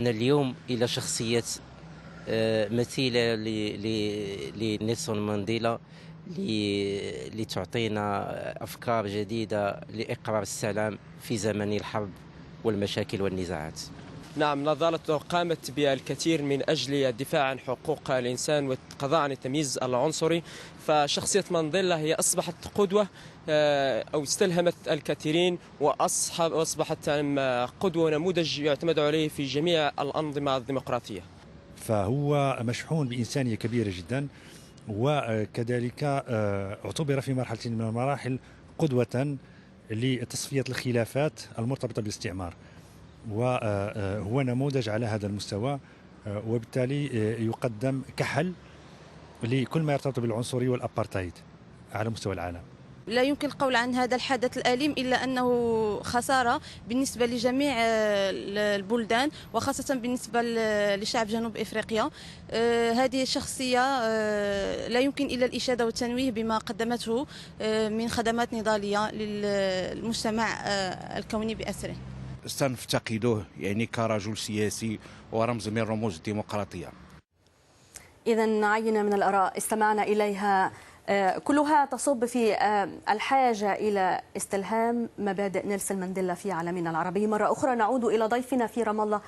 اليوم إلى شخصية مثيلة لنيلسون مانديلا لتعطينا أفكار جديدة لإقرار السلام في زمن الحرب والمشاكل والنزاعات. نعم، نضالته قامت بالكثير من أجل الدفاع عن حقوق الإنسان والقضاء عن التمييز العنصري. فشخصية مانديلا هي أصبحت قدوة أو استلهمت الكثيرين وأصبحت قدوة ونموذج يعتمد عليه في جميع الأنظمة الديمقراطية. فهو مشحون بإنسانية كبيرة جدا، وكذلك اعتبر في مرحلة من المراحل قدوة لتصفية الخلافات المرتبطة بالاستعمار، وهو نموذج على هذا المستوى، وبالتالي يقدم كحل لكل ما يرتبط بالعنصرية والأبارتايد على مستوى العالم. لا يمكن القول عن هذا الحدث الأليم إلا أنه خسارة بالنسبة لجميع البلدان، وخاصة بالنسبة لشعب جنوب إفريقيا. هذه الشخصية لا يمكن إلا الإشادة والتنويه بما قدمته من خدمات نضالية للمجتمع الكوني بأسره. سنفتقده يعني كرجل سياسي ورمز من رموز الديمقراطية. إذن عينة من الآراء استمعنا إليها كلها تصب في الحاجة إلى استلهام مبادئ نيلسون مانديلا في عالمنا العربي. مرة أخرى نعود إلى ضيفنا في رام الله